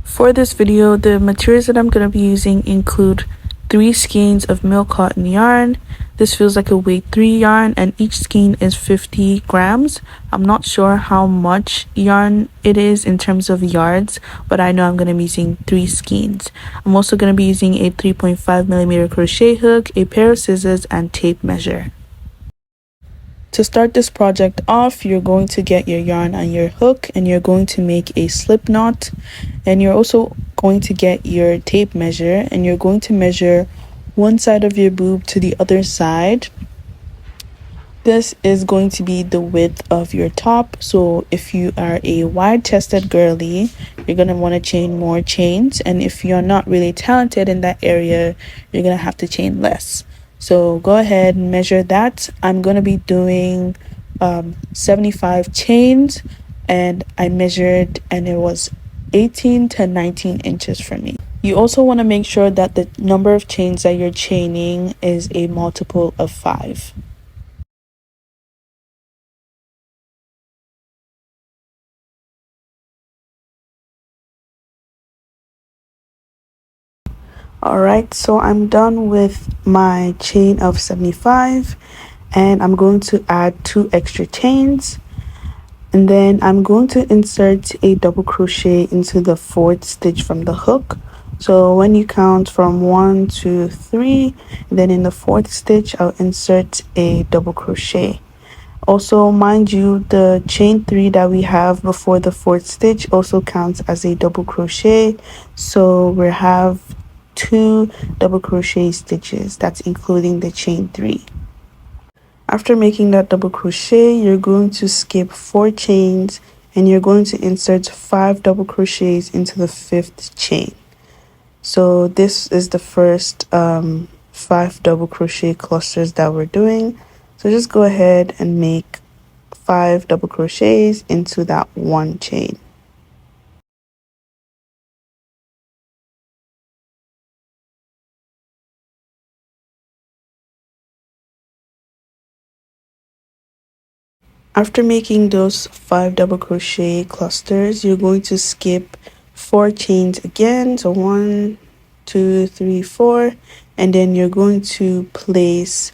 For this video, the materials that I'm going to be using include 3 skeins of milk cotton yarn. This feels like a weight 3 yarn, and each skein is 50 grams. I'm not sure how much yarn it is in terms of yards, but I know I'm going to be using 3 skeins. I'm also going to be using a 3.5mm crochet hook, a pair of scissors, and tape measure. To start this project off, you're going to get your yarn on your hook and you're going to make a slip knot, and you're also going to get your tape measure and you're going to measure one side of your boob to the other side. This is going to be the width of your top, so if you are a wide-chested girly, you're going to want to chain more chains, and if you're not really talented in that area, you're going to have to chain less. So go ahead and measure that. I'm going to be doing 75 chains, and I measured and it was 18 to 19 inches for me. You also want to make sure that the number of chains that you're chaining is a multiple of 5. Alright, so I'm done with my chain of 75, and I'm going to add 2 extra chains, and then I'm going to insert a double crochet into the 4th stitch from the hook. So when you count from 1 to 3, then in the 4th stitch I'll insert a double crochet. Also, mind you, the chain 3 that we have before the 4th stitch also counts as a double crochet, so we have 2 double crochet stitches, that's including the chain 3. After making that double crochet, you're going to skip 4 chains and you're going to insert 5 double crochets into the 5th chain. So this is the first 5 double crochet clusters that we're doing. So just go ahead and make 5 double crochets into that 1 chain. After making those 5 double crochet clusters, you're going to skip 4 chains again. So 1, 2, 3, 4, and then you're going to place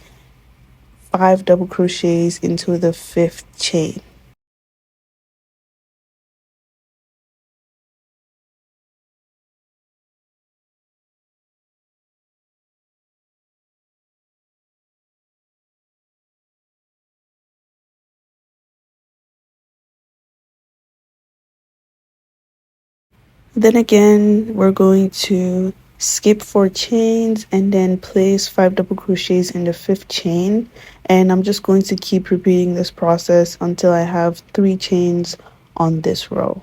5 double crochets into the 5th chain. Then again, we're going to skip 4 chains and then place 5 double crochets in the 5th chain, and I'm just going to keep repeating this process until I have 3 chains on this row.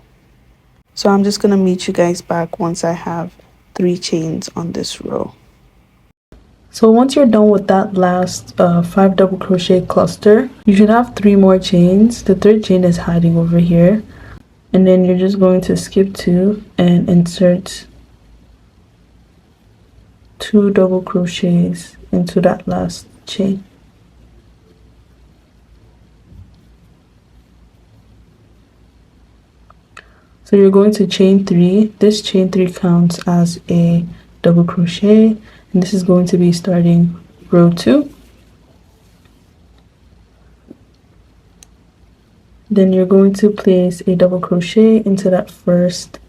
So I'm just going to meet you guys back once I have 3 chains on this row. So once you're done with that last 5 double crochet cluster, you should have 3 more chains. The 3rd chain is hiding over here. And then you're just going to skip 2 and insert 2 double crochets into that last chain. So you're going to chain 3. This chain 3 counts as a double crochet, and this is going to be starting row 2. Then you're going to place a double crochet into that first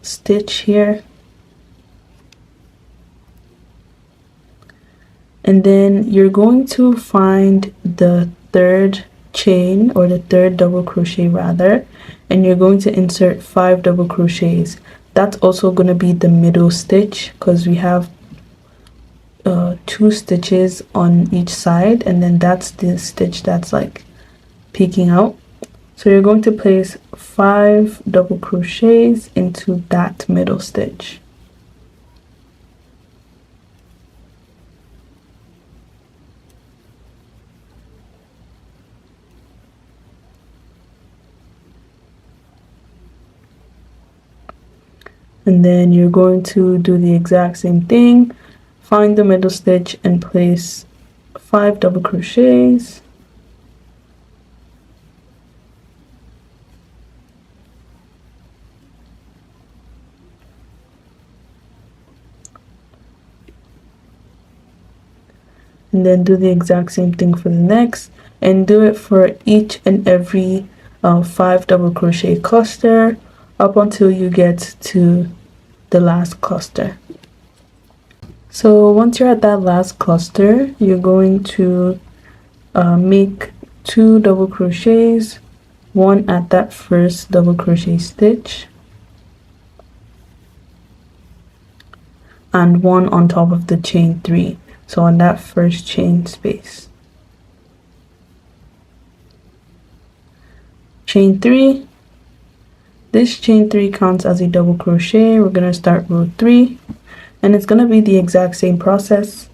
stitch here, and then you're going to find the 3rd chain, or the 3rd double crochet rather, and you're going to insert 5 double crochets. That's also going to be the middle stitch, because we have 2 stitches on each side, and then that's the stitch that's like peeking out. So you're going to place 5 double crochets into that middle stitch. and then you're going to do the exact same thing. Find the middle stitch and place 5 double crochets. And then do the exact same thing for the next, and do it for each and every 5 double crochet cluster up until you get to the last cluster. So once you're at that last cluster, you're going to make 2 double crochets, one at that first double crochet stitch and one on top of the chain 3, so on that first chain space. Chain 3, this chain 3 counts as a double crochet. We're going to start row 3, and it's going to be the exact same process.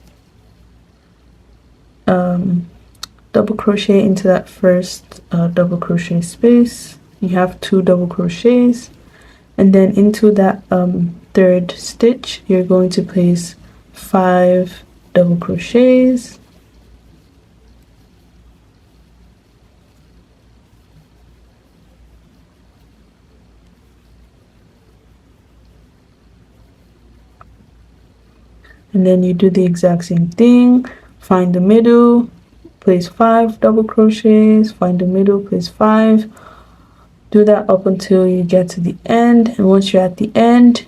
Double crochet into that first double crochet space. You have 2 double crochets, and then into that third stitch you're going to place 5 double crochets, and then you do the exact same thing. Find the middle, place 5 double crochets, find the middle, place 5. Do that up until you get to the end, and once you're at the end,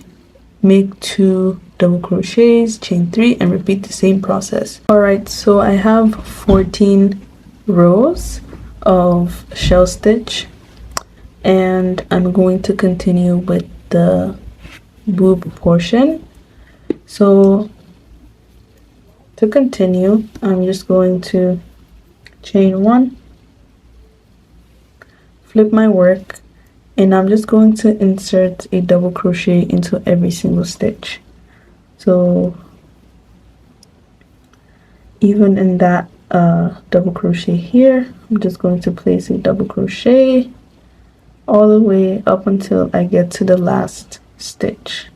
make 2 double crochets, chain 3, and repeat the same process. Alright, so I have 14 rows of shell stitch, and I'm going to continue with the boob portion. So to continue, I'm just going to chain 1, flip my work, and I'm just going to insert a double crochet into every single stitch. So even in that double crochet here, I'm just going to place a double crochet all the way up until I get to the last stitch.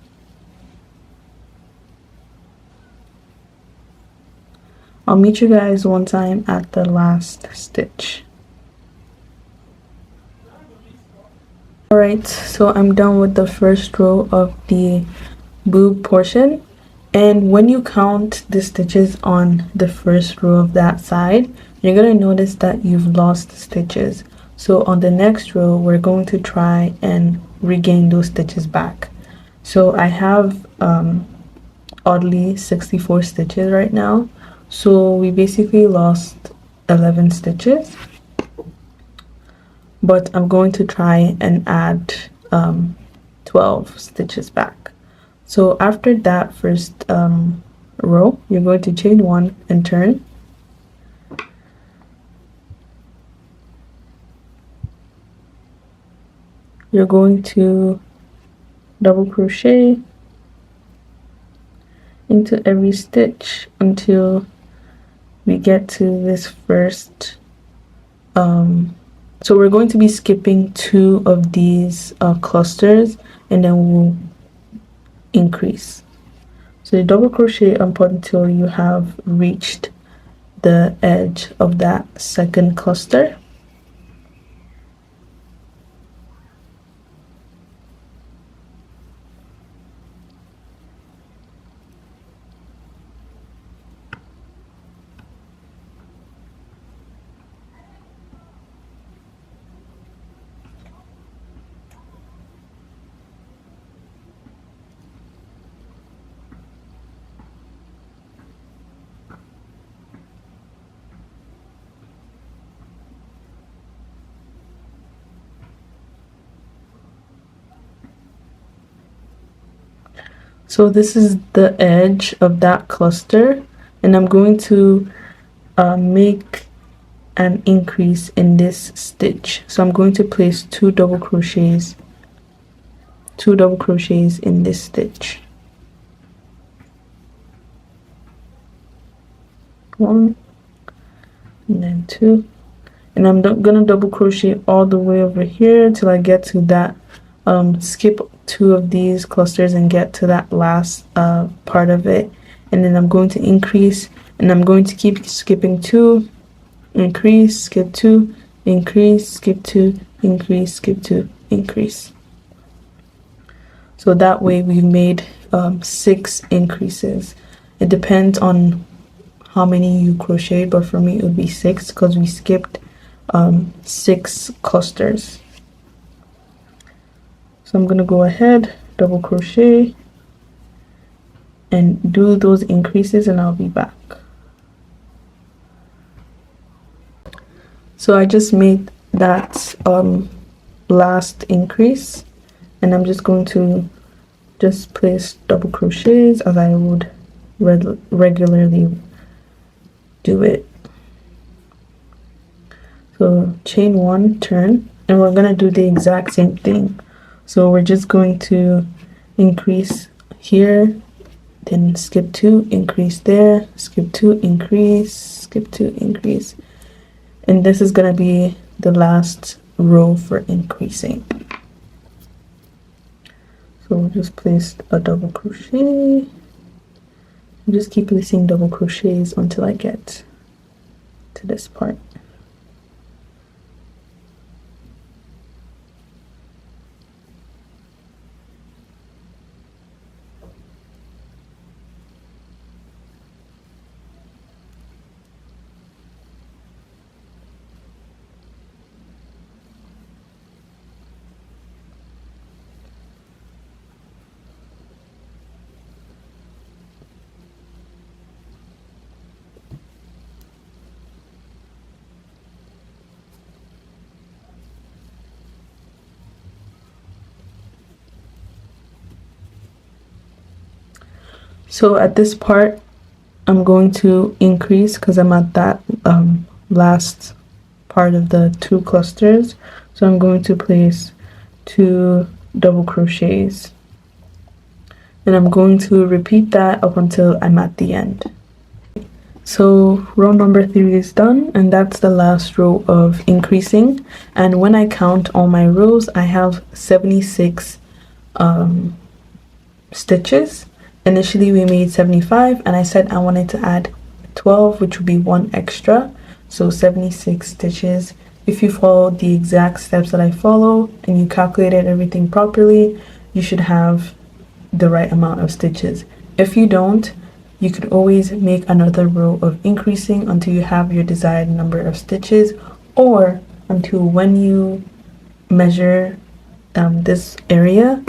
I'll meet you guys one time at the last stitch. Alright, so I'm done with the first row of the boob portion, and when you count the stitches on the first row of that side, you're going to notice that you've lost stitches. So on the next row, we're going to try and regain those stitches back. So I have oddly 64 stitches right now, so we basically lost 11 stitches, but I'm going to try and add 12 stitches back. So after that first row, you're going to chain 1 and turn. You're going to double crochet into every stitch until we get to this first so we're going to be skipping 2 of these clusters, and then we'll increase. So you double crochet up until you have reached the edge of that second cluster. So this is the edge of that cluster, and I'm going to make an increase in this stitch. So I'm going to place 2 double crochets in this stitch. 1 and then 2, and I'm gonna double crochet all the way over here till I get to that skip two of these clusters and get to that last part of it, and then I'm going to increase, and I'm going to keep skipping two, increase, skip two, increase, skip two, increase, skip two, increase. So that way we've made 6 increases. It depends on how many you crochet, but for me it would be 6 because we skipped 6 clusters. So I'm gonna go ahead, double crochet, and do those increases, and I'll be back. So I just made that last increase, and I'm just going to just place double crochets as I would regularly do it. So chain 1, turn, and we're going to do the exact same thing. So we're just going to increase here, then skip 2, increase there, skip 2, increase, skip 2, increase, and this is going to be the last row for increasing. So we'll just place a double crochet, just keep placing double crochets until I get to this part. So at this part, I'm going to increase because I'm at that last part of the 2 clusters. So I'm going to place 2 double crochets, and I'm going to repeat that up until I'm at the end. So row number 3 is done, and that's the last row of increasing. And when I count all my rows, I have 76 stitches. Initially we made 75, and I said I wanted to add 12, which would be 1 extra, so 76 stitches. If you follow the exact steps that I follow and you calculated everything properly, you should have the right amount of stitches. If you don't, you could always make another row of increasing until you have your desired number of stitches, or until when you measure this area,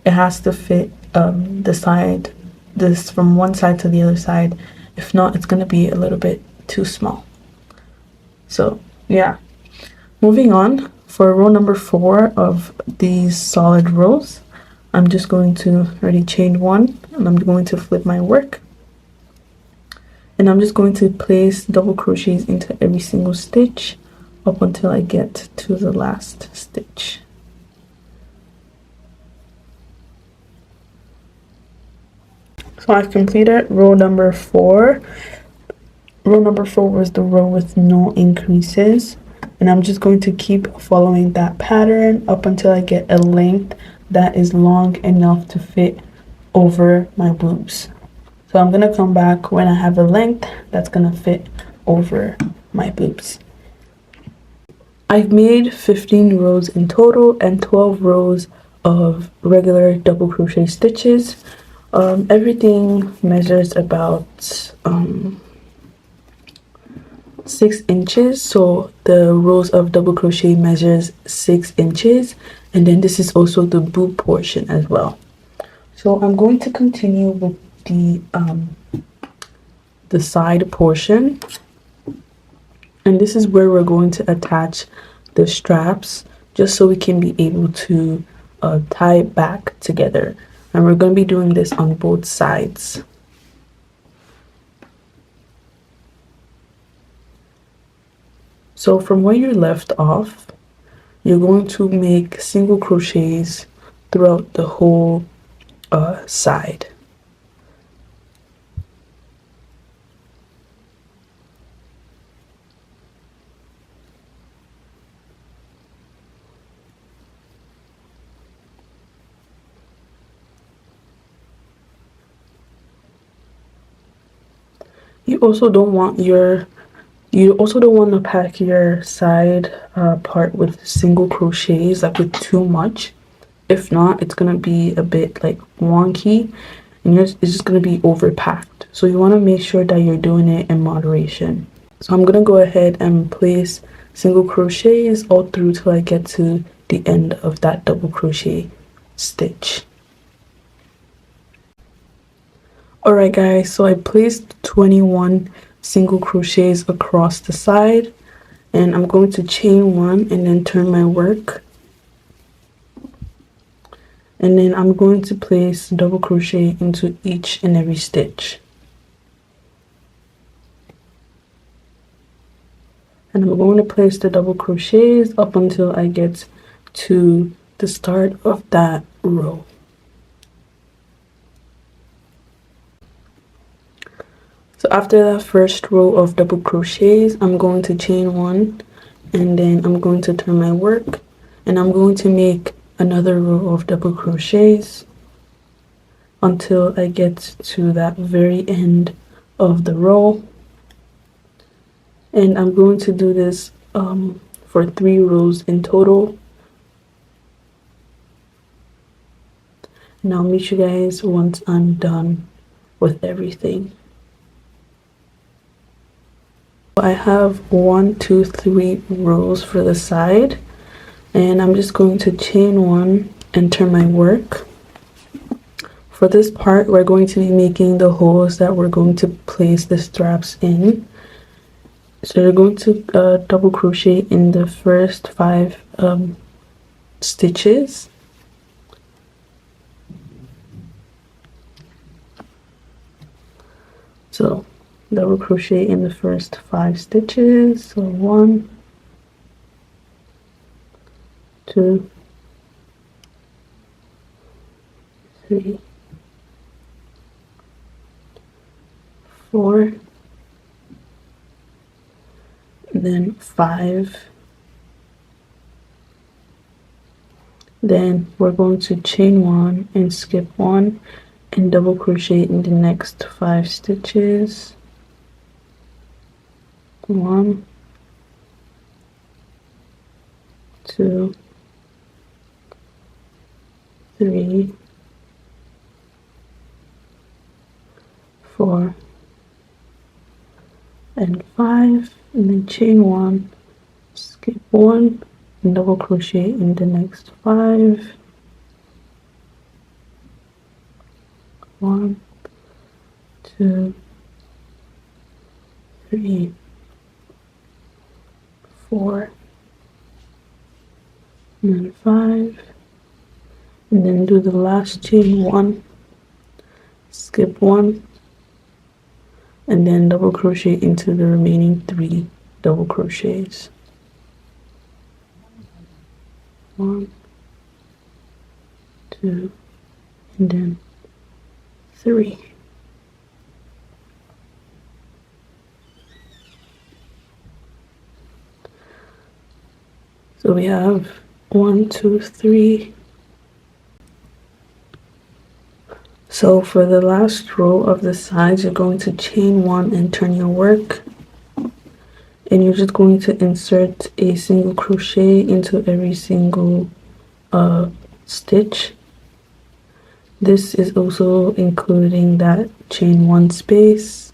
it has to fit the side, this from one side to the other side. If not, it's going to be a little bit too small. So yeah, moving on, for row number 4 of these solid rows, I'm just going to already chain 1, and I'm going to flip my work, and I'm just going to place double crochets into every single stitch up until I get to the last stitch. So I've completed row number 4. Row number 4 was the row with no increases, and I'm just going to keep following that pattern up until I get a length that is long enough to fit over my boobs. So I'm going to come back when I have a length that's going to fit over my boobs. I've made 15 rows in total and 12 rows of regular double crochet stitches. Everything measures about 6 inches, so the rows of double crochet measures 6 inches, and then this is also the boob portion as well. So I'm going to continue with the side portion, and this is where we're going to attach the straps, just so we can be able to tie it back together, and we're going to be doing this on both sides. So from where you left off, you're going to make single crochets throughout the whole side. You also don't want to pack your side part with single crochets, like with too much. If not, it's gonna be a bit like wonky and it's just gonna be overpacked. So you want to make sure that you're doing it in moderation. So I'm gonna go ahead and place single crochets all through till I get to the end of that double crochet stitch. Alright guys, so I placed 21 single crochets across the side, and I'm going to chain one and then turn my work, and then I'm going to place double crochet into each and every stitch. And I'm going to place the double crochets up until I get to the start of that row. So after that first row of double crochets, I'm going to chain one, and then I'm going to turn my work, and I'm going to make another row of double crochets until I get to that very end of the row. And I'm going to do this for 3 rows in total. And I'll meet you guys once I'm done with everything. I have 1, 2, 3 rows for the side, and I'm just going to chain one and turn my work. For this part, we're going to be making the holes that we're going to place the straps in. So you're going to double crochet in the first 5 stitches. So double crochet in the first 5 stitches. So 1, 2, 3, 4, and then 5. Then we're going to chain one and skip one and double crochet in the next 5 stitches. 1, 2, 3, 4, and 5, and then chain one, skip one, and double crochet in the next 5. 1, 2, 3, 4, and then 5, and then do the last chain one, skip one, and then double crochet into the remaining 3 double crochets. 1, 2, and then 3. So we have 1, 2, 3. So for the last row of the sides, you're going to chain one and turn your work, and you're just going to insert a single crochet into every single stitch. This is also including that chain one space.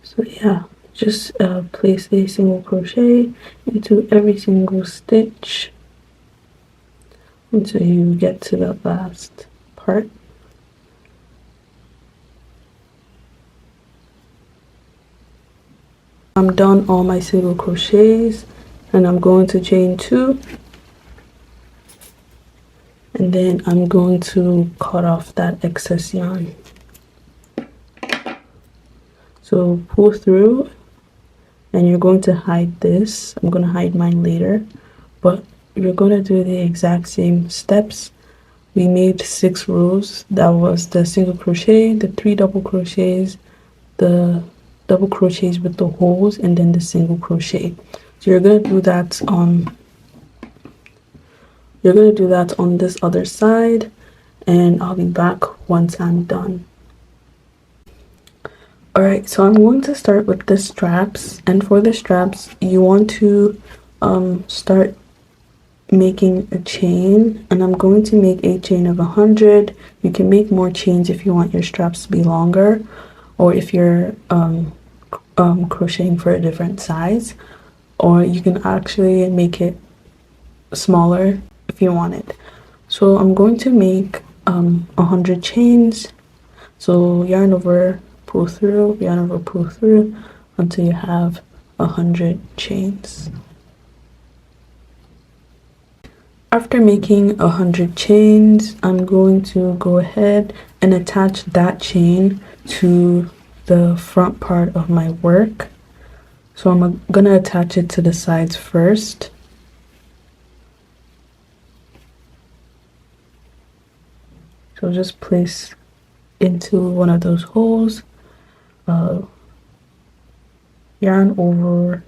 So yeah, just place a single crochet into every single stitch until you get to the last part. I'm done all my single crochets, and I'm going to chain 2, and then I'm going to cut off that excess yarn. So pull through, and you're going to hide this. I'm going to hide mine later, but you're going to do the exact same steps we made 6 rows. That was the single crochet, the 3 double crochets, the double crochets with the holes, and then the single crochet. So you're gonna do that on this other side, and I'll be back once I'm done. Alright, so I'm going to start with the straps, and for the straps you want to start making a chain, and I'm going to make a chain of 100. You can make more chains if you want your straps to be longer, or if you're crocheting for a different size, or you can actually make it smaller if you want it. So I'm going to make 100 chains. So yarn over, pull through, yarn over, pull through until you have 100 chains. After making 100 chains, I'm going to go ahead and attach that chain to the front part of my work. So I'm gonna attach it to the sides first. So just place into one of those holes, yarn over,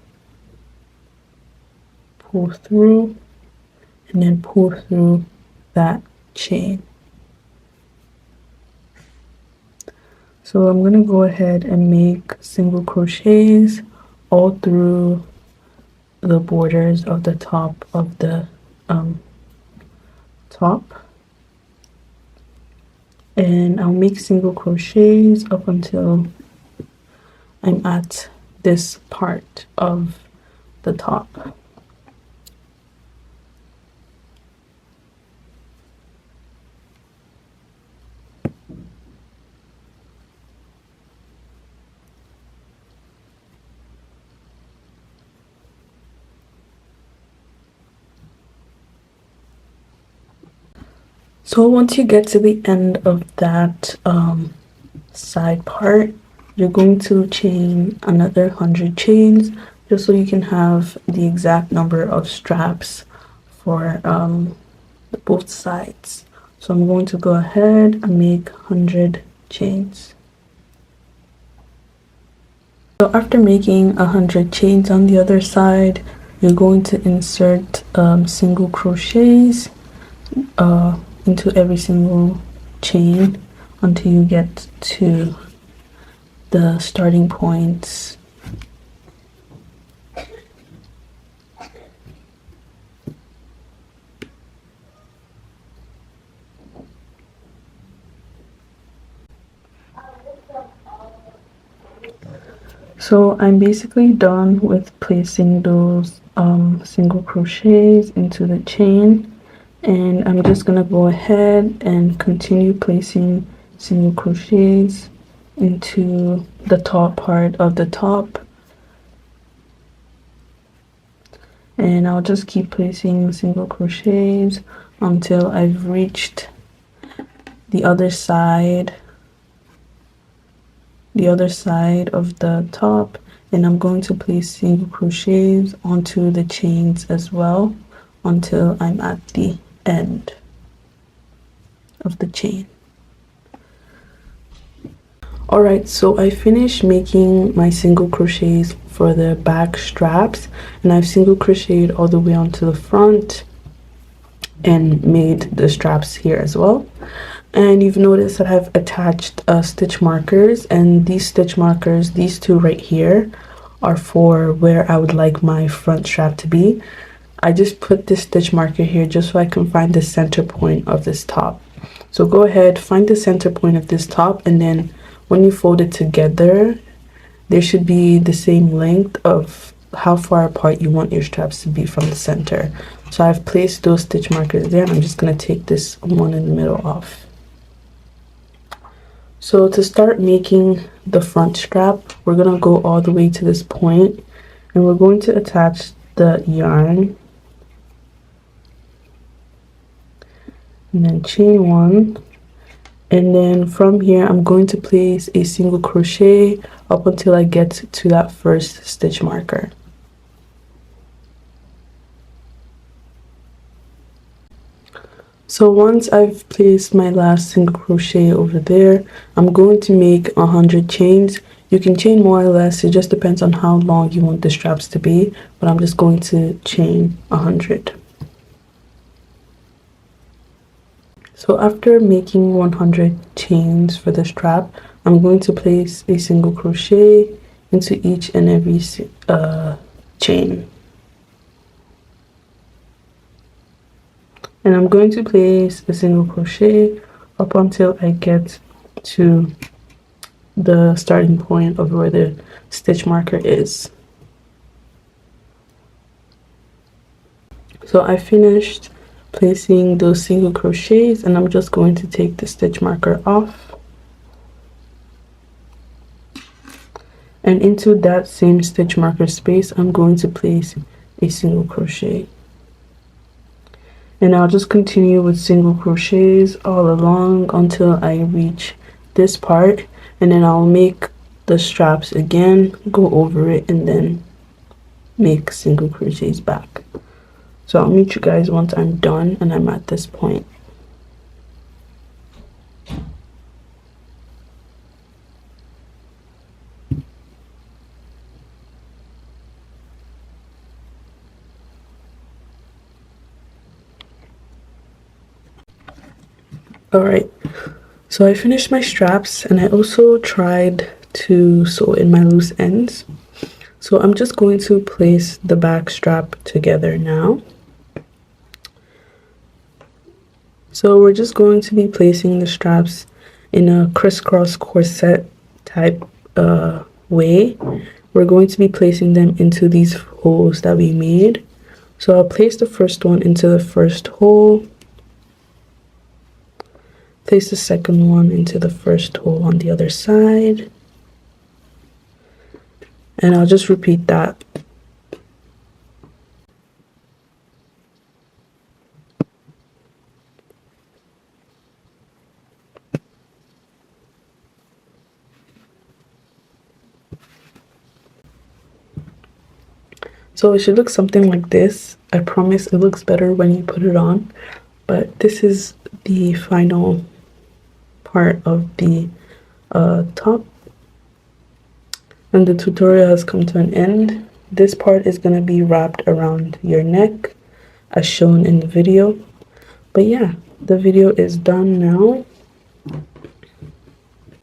pull through, and then pull through that chain. So I'm going to go ahead and make single crochets all through the borders of the top of the top, and I'll make single crochets up until I'm at this part of the top. So once you get to the end of that side part, you're going to chain another 100 chains just so you can have the exact number of straps for both sides. So I'm going to go ahead and make 100 chains. So after making 100 chains on the other side, you're going to insert single crochets into every single chain until you get to the starting points. So I'm basically done with placing those single crochets into the chain, and I'm just gonna go ahead and continue placing single crochets into the top part of the top, and I'll just keep placing single crochets until I've reached the other side of the top, and I'm going to place single crochets onto the chains as well until I'm at the end of the chain. Alright, so I finished making my single crochets for the back straps, and I've single crocheted all the way onto the front and made the straps here as well. And you've noticed that I've attached stitch markers, and these stitch markers, these two right here, are for where I would like my front strap to be. I just put this stitch marker here just so I can find the center point of this top. So go ahead, find the center point of this top, and then when you fold it together, there should be the same length of how far apart you want your straps to be from the center. So I've placed those stitch markers there, and I'm just going to take this one in the middle off. So to start making the front strap, we're going to go all the way to this point, and we're going to attach the yarn, and then chain one, and then from here I'm going to place a single crochet up until I get to that first stitch marker. So once I've placed my last single crochet over there, I'm going to make 100 chains. You can chain more or less, it just depends on how long you want the straps to be, but I'm just going to chain 100. So after making 100 chains for the strap, I'm going to place a single crochet into each and every chain. And I'm going to place a single crochet up until I get to the starting point of where the stitch marker is. So I finished placing those single crochets and I'm just going to take the stitch marker off, and into that same stitch marker space I'm going to place a single crochet. And I'll just continue with single crochets all along until I reach this part, and then I'll make the straps again, go over it, and then make single crochets back. So I'll meet you guys once I'm done and I'm at this point. Alright, so I finished my straps and I also tried to sew in my loose ends. So I'm just going to place the back strap together now. So we're just going to be placing the straps in a crisscross corset type way. We're going to be placing them into these holes that we made. So I'll place the first one into the first hole. Place the second one into the first hole on the other side. And I'll just repeat that. So it should look something like this. I promise it looks better when you put it on. But this is the final part of the top. And the tutorial has come to an end. This part is going to be wrapped around your neck as shown in the video. But yeah, the video is done now.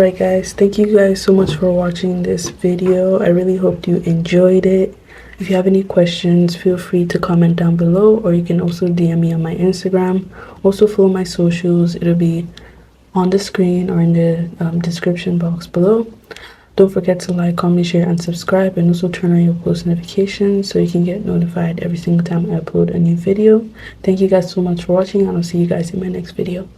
Alright guys, thank you guys so much for watching this video. I really hope you enjoyed it. If you have any questions, feel free to comment down below, or you can also DM me on my Instagram. Also follow my socials, it'll be on the screen or in the description box below. Don't forget to like, comment, share, and subscribe, and also turn on your post notifications so you can get notified every single time I upload a new video. Thank you guys so much for watching, and I'll see you guys in my next video.